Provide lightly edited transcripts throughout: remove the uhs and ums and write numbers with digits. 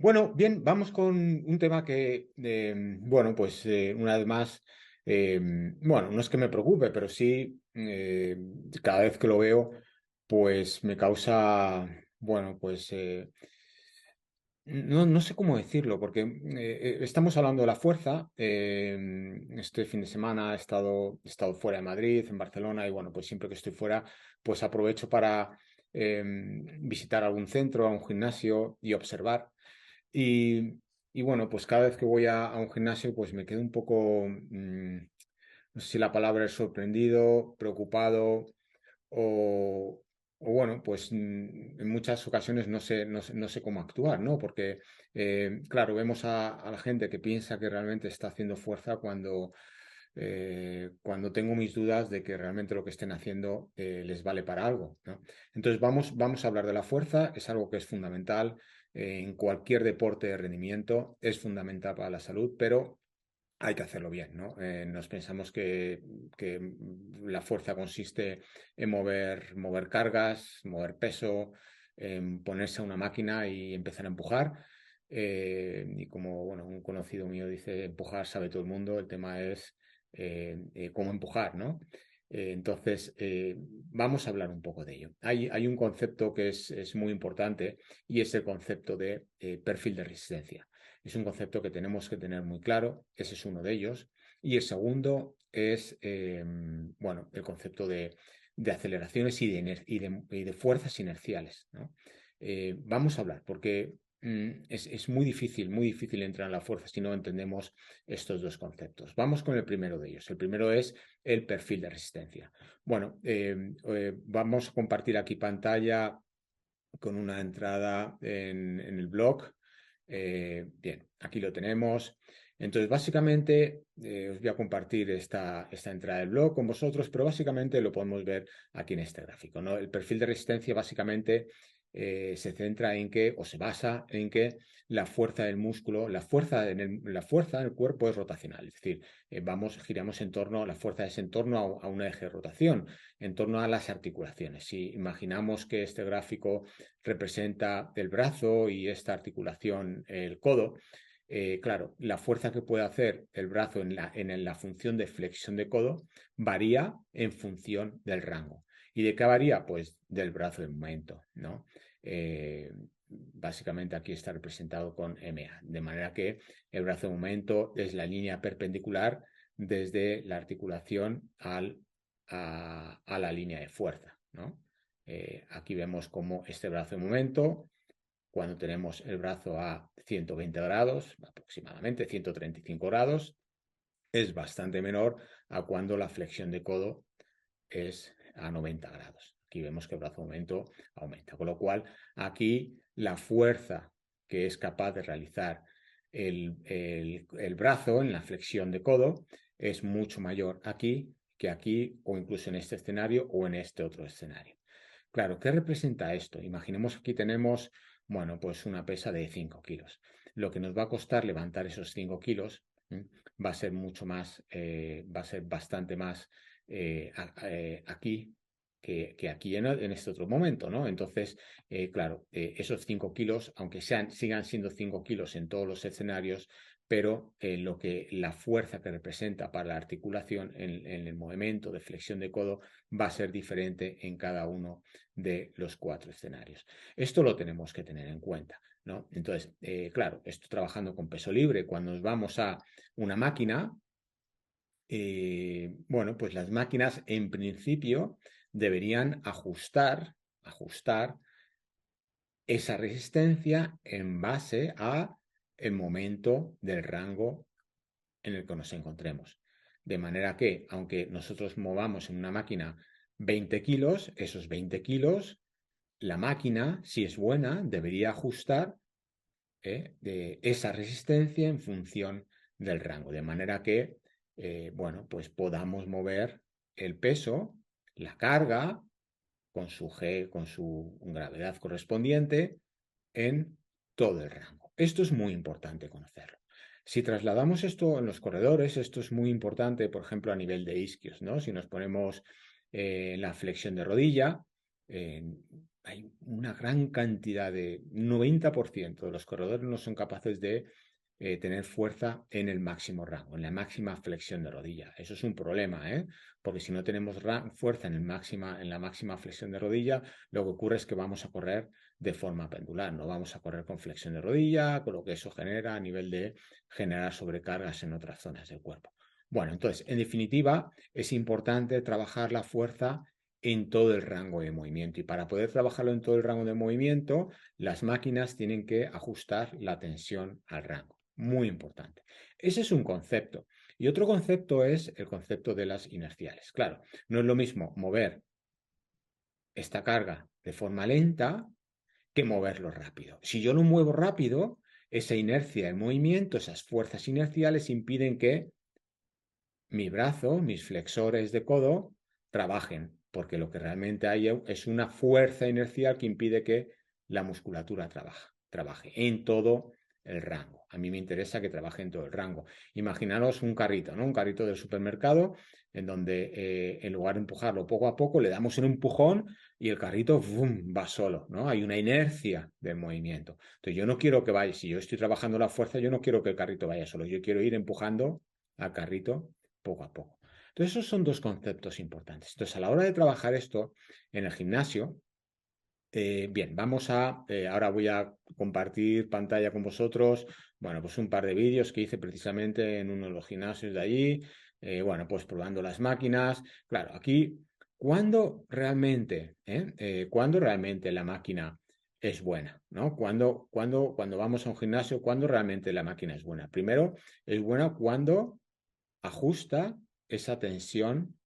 Bueno, bien, vamos con un tema que, bueno, pues una vez más, bueno, no es que me preocupe, pero sí, cada vez que lo veo, pues me causa, bueno, pues no sé cómo decirlo, porque estamos hablando de la fuerza. Este fin de semana he estado fuera de Madrid, en Barcelona, y bueno, pues siempre que estoy fuera, pues aprovecho para visitar algún centro, a un gimnasio y observar. Y, y bueno, pues cada vez que voy a un gimnasio, pues me quedo un poco, no sé si la palabra es sorprendido, preocupado o, o bueno, pues en muchas ocasiones no sé cómo actuar, ¿no? Porque, claro, vemos a la gente que piensa que realmente está haciendo fuerza cuando tengo mis dudas de que realmente lo que estén haciendo les vale para algo, ¿no? Entonces vamos a hablar de la fuerza, es algo que es fundamental en cualquier deporte de rendimiento, es fundamental para la salud, pero hay que hacerlo bien, ¿no? Nos pensamos que la fuerza consiste en mover cargas, mover peso, en ponerse a una máquina y empezar a empujar. Y como bueno, un conocido mío dice, empujar sabe todo el mundo, el tema es cómo empujar, ¿no? Entonces, vamos a hablar un poco de ello. Hay un concepto que es muy importante y es el concepto de perfil de resistencia. Es un concepto que tenemos que tener muy claro, ese es uno de ellos. Y el segundo es, bueno, el concepto de aceleraciones y de fuerzas inerciales, ¿no? Vamos a hablar, porque es muy difícil entrar en la fuerza si no entendemos estos dos conceptos. Vamos con el primero de ellos. El primero es el perfil de resistencia. Bueno, vamos a compartir aquí pantalla con una entrada en el blog. Bien, aquí lo tenemos. Entonces, básicamente, os voy a compartir esta entrada del blog con vosotros, pero básicamente lo podemos ver aquí en este gráfico, ¿no? El perfil de resistencia básicamente se centra en que, o se basa en que la fuerza del músculo, la fuerza en el cuerpo es rotacional, es decir, giramos en torno, la fuerza es en torno a un eje de rotación, en torno a las articulaciones. Si imaginamos que este gráfico representa el brazo y esta articulación el codo, claro, la fuerza que puede hacer el brazo en la función de flexión de codo varía en función del rango. ¿Y de qué varía? Pues del brazo en momento, ¿no? Básicamente aquí está representado con MA, de manera que el brazo en momento es la línea perpendicular desde la articulación a la línea de fuerza, ¿no? Aquí vemos cómo este brazo en momento, cuando tenemos el brazo a 120 grados, aproximadamente 135 grados, es bastante menor a cuando la flexión de codo es a 90 grados. Aquí vemos que el brazo en momento aumenta, con lo cual aquí la fuerza que es capaz de realizar el brazo en la flexión de codo es mucho mayor aquí que aquí o incluso en este escenario o en este otro escenario. Claro, ¿qué representa esto? Imaginemos que aquí tenemos, bueno, pues una pesa de 5 kilos. Lo que nos va a costar levantar esos 5 kilos va a ser mucho más, va a ser bastante más aquí que aquí en este otro momento, ¿no? Entonces, claro, esos 5 kilos, aunque sigan siendo 5 kilos en todos los escenarios, pero la fuerza que representa para la articulación en el movimiento de flexión de codo va a ser diferente en cada uno de los 4 escenarios. Esto lo tenemos que tener en cuenta, ¿no? Entonces, claro, esto trabajando con peso libre, cuando nos vamos a una máquina, bueno, pues las máquinas en principio deberían ajustar esa resistencia en base a el momento del rango en el que nos encontremos. De manera que, aunque nosotros movamos en una máquina 20 kilos, esos 20 kilos, la máquina, si es buena, debería ajustar de esa resistencia en función del rango. De manera que, bueno, pues podamos mover el peso, la carga, con su gravedad correspondiente en todo el rango. Esto es muy importante conocerlo. Si trasladamos esto en los corredores, esto es muy importante, por ejemplo, a nivel de isquios, ¿no? Si nos ponemos la flexión de rodilla, hay una gran cantidad de 90% de los corredores no son capaces de tener fuerza en el máximo rango, en la máxima flexión de rodilla. Eso es un problema, ¿eh? Porque si no tenemos fuerza en la máxima flexión de rodilla, lo que ocurre es que vamos a correr de forma pendular, no vamos a correr con flexión de rodilla, con lo que eso genera a nivel de generar sobrecargas en otras zonas del cuerpo. Bueno, entonces, en definitiva, es importante trabajar la fuerza en todo el rango de movimiento, y para poder trabajarlo en todo el rango de movimiento, las máquinas tienen que ajustar la tensión al rango. Muy importante. Ese es un concepto. Y otro concepto es el concepto de las inerciales. Claro, no es lo mismo mover esta carga de forma lenta que moverlo rápido. Si yo lo muevo rápido, esa inercia de movimiento, esas fuerzas inerciales impiden que mi brazo, mis flexores de codo, trabajen, porque lo que realmente hay es una fuerza inercial que impide que la musculatura trabaje en todo el rango. A mí me interesa que trabaje en todo el rango. Imaginaros un carrito, ¿no? Un carrito del supermercado en donde en lugar de empujarlo poco a poco, le damos un empujón y el carrito ¡vum!, va solo, ¿no? Hay una inercia del movimiento. Entonces yo no quiero que vaya, si yo estoy trabajando la fuerza, yo no quiero que el carrito vaya solo, yo quiero ir empujando al carrito poco a poco. Entonces, esos son dos conceptos importantes. Entonces, a la hora de trabajar esto en el gimnasio, bien, ahora voy a compartir pantalla con vosotros, bueno, pues un par de vídeos que hice precisamente en uno de los gimnasios de allí, bueno, pues probando las máquinas. Claro, aquí, ¿cuándo realmente la máquina es buena? ¿No? Cuando vamos a un gimnasio, ¿cuándo realmente la máquina es buena? Primero, es buena cuando ajusta esa tensión,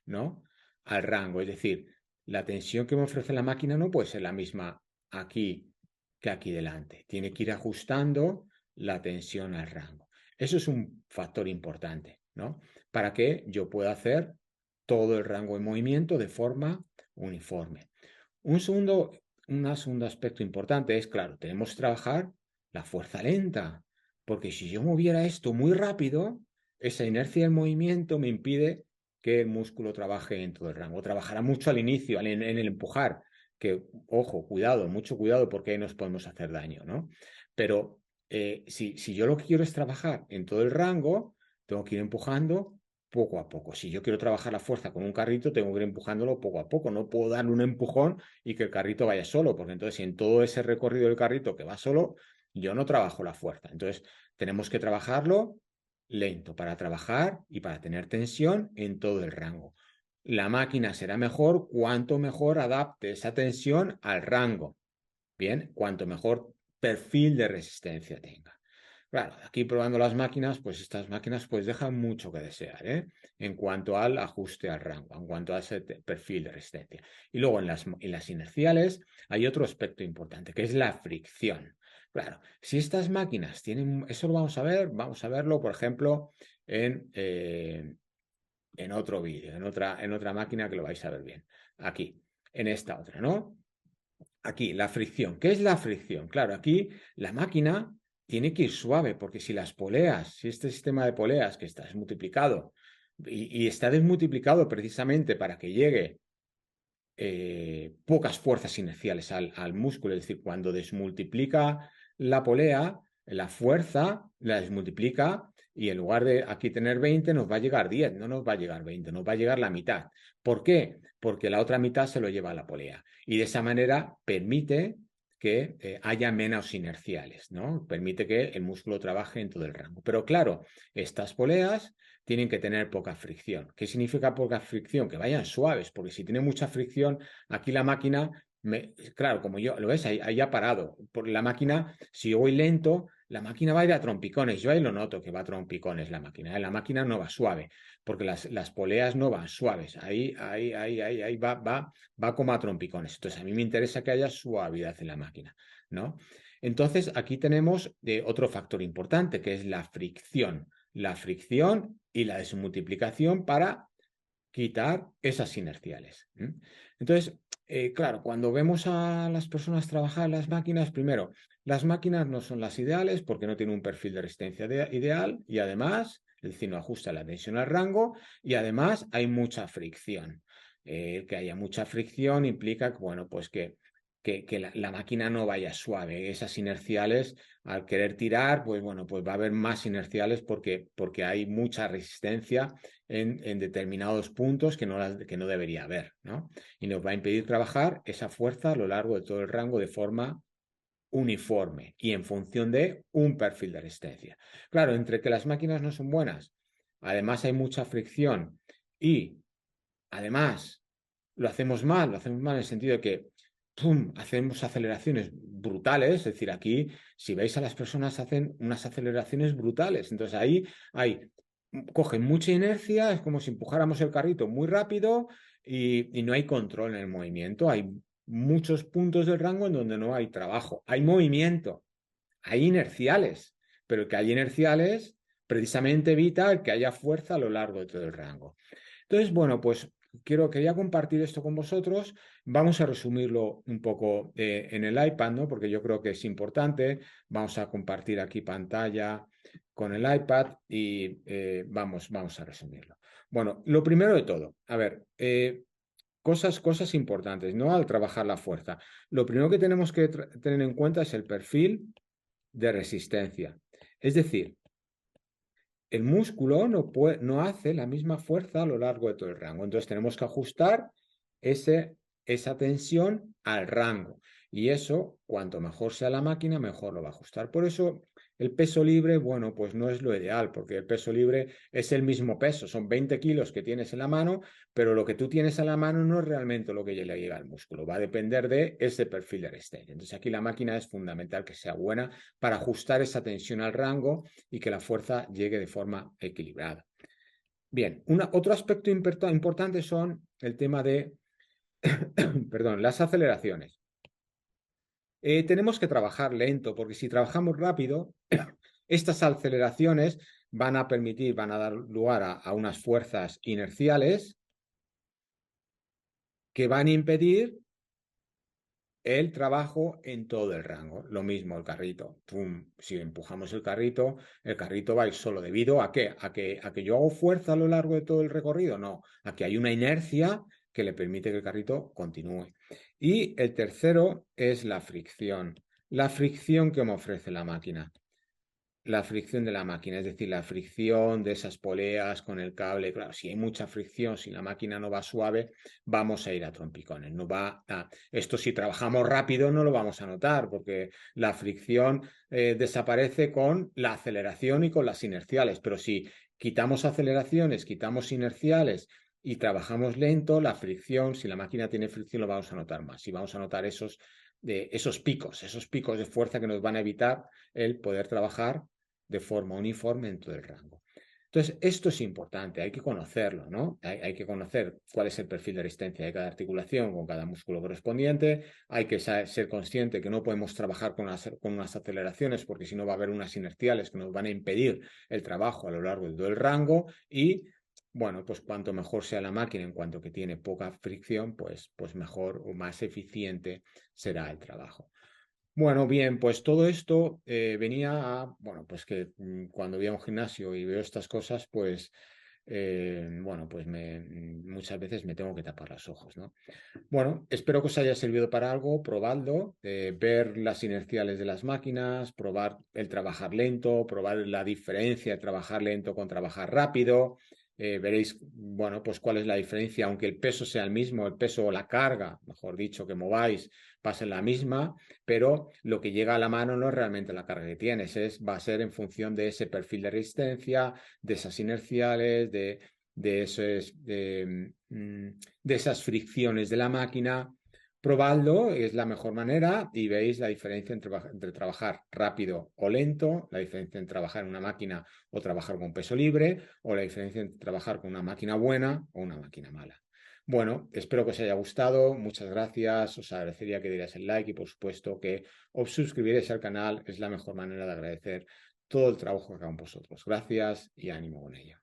¿no?, al rango. Es decir, la tensión que me ofrece la máquina no puede ser la misma aquí que aquí delante. Tiene que ir ajustando la tensión al rango. Eso es un factor importante, ¿no? Para que yo pueda hacer todo el rango de movimiento de forma uniforme. Un segundo aspecto importante es, claro, tenemos que trabajar la fuerza lenta, porque si yo moviera esto muy rápido, esa inercia del movimiento me impide que el músculo trabaje en todo el rango. Trabajará mucho al inicio, en el empujar, que, ojo, cuidado, mucho cuidado, porque ahí nos podemos hacer daño, ¿no? Pero si yo lo que quiero es trabajar en todo el rango, tengo que ir empujando poco a poco. Si yo quiero trabajar la fuerza con un carrito, tengo que ir empujándolo poco a poco. No puedo darle un empujón y que el carrito vaya solo, porque entonces si en todo ese recorrido del carrito que va solo, yo no trabajo la fuerza. Entonces tenemos que trabajarlo lento para trabajar y para tener tensión en todo el rango. La máquina será mejor cuanto mejor adapte esa tensión al rango. Bien, cuanto mejor perfil de resistencia tenga. Claro, aquí probando las máquinas, pues estas máquinas pues dejan mucho que desear, ¿eh?, en cuanto al ajuste al rango, en cuanto a ese perfil de resistencia. Y luego en las inerciales hay otro aspecto importante, que es la fricción. Claro, si estas máquinas tienen, eso lo vamos a verlo, por ejemplo, en otro vídeo, en otra máquina que lo vais a ver bien. Aquí, en esta otra, ¿no? Aquí, la fricción. ¿Qué es la fricción? Claro, aquí la máquina tiene que ir suave, porque si las poleas, si este sistema de poleas que está desmultiplicado y está desmultiplicado precisamente para que llegue pocas fuerzas inerciales al músculo, es decir, cuando desmultiplica la polea, la fuerza la desmultiplica y en lugar de aquí tener 20 nos va a llegar 10, no nos va a llegar 20, nos va a llegar la mitad. ¿Por qué? Porque la otra mitad se lo lleva a la polea y de esa manera permite que haya menos inerciales, ¿no? Permite que el músculo trabaje en todo el rango. Pero claro, estas poleas tienen que tener poca fricción. ¿Qué significa poca fricción? Que vayan suaves, porque si tiene mucha fricción, aquí la máquina, claro, como yo, lo ves, ahí ha parado. Por la máquina, si yo voy lento, la máquina va a ir a trompicones. Yo ahí lo noto que va a trompicones la máquina. La máquina no va suave, porque las poleas no van suaves. Ahí va como a trompicones. Entonces, a mí me interesa que haya suavidad en la máquina, ¿no? Entonces, aquí tenemos otro factor importante, que es la fricción. La fricción y la desmultiplicación para quitar esas inerciales. Entonces, claro, cuando vemos a las personas trabajar en las máquinas, primero, las máquinas no son las ideales porque no tienen un perfil de resistencia ideal y además, es decir, no ajusta la tensión al rango y además hay mucha fricción. Que haya mucha fricción implica que, bueno, pues que la máquina no vaya suave. Esas inerciales, al querer tirar, pues bueno, pues va a haber más inerciales porque hay mucha resistencia en determinados puntos que no debería haber, ¿no? Y nos va a impedir trabajar esa fuerza a lo largo de todo el rango de forma uniforme y en función de un perfil de resistencia. Claro, entre que las máquinas no son buenas, además hay mucha fricción y además lo hacemos mal en el sentido de que ¡pum!, hacemos aceleraciones brutales, es decir, aquí si veis a las personas hacen unas aceleraciones brutales, entonces ahí cogen mucha inercia, es como si empujáramos el carrito muy rápido y no hay control en el movimiento, hay muchos puntos del rango en donde no hay trabajo, hay movimiento, hay inerciales, pero el que hay inerciales precisamente evita que haya fuerza a lo largo de todo el rango. Entonces, bueno, pues quería compartir esto con vosotros. Vamos a resumirlo un poco en el iPad, ¿no? Porque yo creo que es importante. Vamos a compartir aquí pantalla con el iPad y vamos a resumirlo. Bueno, lo primero de todo, a ver, cosas importantes, ¿no? Al trabajar la fuerza. Lo primero que tenemos que tener en cuenta es el perfil de resistencia. Es decir, el músculo no hace la misma fuerza a lo largo de todo el rango. Entonces tenemos que ajustar esa tensión al rango. Y eso, cuanto mejor sea la máquina, mejor lo va a ajustar. Por eso el peso libre, bueno, pues no es lo ideal, porque el peso libre es el mismo peso. Son 20 kilos que tienes en la mano, pero lo que tú tienes a la mano no es realmente lo que le llega al músculo. Va a depender de ese perfil de resistencia. Entonces aquí la máquina es fundamental que sea buena para ajustar esa tensión al rango y que la fuerza llegue de forma equilibrada. Bien, otro aspecto importante son el tema de perdón, las aceleraciones. Tenemos que trabajar lento, porque si trabajamos rápido, estas aceleraciones van a dar lugar a unas fuerzas inerciales que van a impedir el trabajo en todo el rango. Lo mismo el carrito. ¡Pum! Si empujamos el carrito va a ir solo. ¿Debido a qué? ¿A que yo hago fuerza a lo largo de todo el recorrido? No, a que hay una inercia que le permite que el carrito continúe. Y el tercero es la fricción. La fricción que me ofrece la máquina. La fricción de la máquina, es decir, la fricción de esas poleas con el cable. Claro, si hay mucha fricción, si la máquina no va suave, vamos a ir a trompicones. Esto si trabajamos rápido no lo vamos a notar, porque la fricción desaparece con la aceleración y con las inerciales. Pero si quitamos aceleraciones, quitamos inerciales y trabajamos lento, la fricción, si la máquina tiene fricción, lo vamos a notar más. Y vamos a notar esos picos de fuerza que nos van a evitar el poder trabajar de forma uniforme en todo el rango. Entonces, esto es importante, hay que conocerlo, ¿no? Hay que conocer cuál es el perfil de resistencia de cada articulación con cada músculo correspondiente, hay que ser consciente que no podemos trabajar con unas aceleraciones porque si no va a haber unas inerciales que nos van a impedir el trabajo a lo largo de todo el rango y, bueno, pues cuanto mejor sea la máquina en cuanto que tiene poca fricción, pues mejor o más eficiente será el trabajo. Bueno, bien, pues todo esto venía a, bueno, pues que cuando voy a un gimnasio y veo estas cosas, pues, bueno, pues muchas veces me tengo que tapar los ojos, ¿no? Bueno, espero que os haya servido para algo, probadlo, ver las inerciales de las máquinas, probar el trabajar lento, probar la diferencia de trabajar lento con trabajar rápido. Veréis, bueno, pues cuál es la diferencia, aunque el peso sea el mismo, el peso o la carga, mejor dicho, que mováis, pase la misma, pero lo que llega a la mano no es realmente la carga que tienes, va a ser en función de ese perfil de resistencia, de esas inerciales, de esas fricciones de la máquina. Probadlo, es la mejor manera y veis la diferencia entre trabajar rápido o lento, la diferencia entre trabajar en una máquina o trabajar con peso libre, o la diferencia entre trabajar con una máquina buena o una máquina mala. Bueno, espero que os haya gustado, muchas gracias, os agradecería que dierais el like y por supuesto que os suscribierais al canal, es la mejor manera de agradecer todo el trabajo que hagan vosotros. Gracias y ánimo con ello.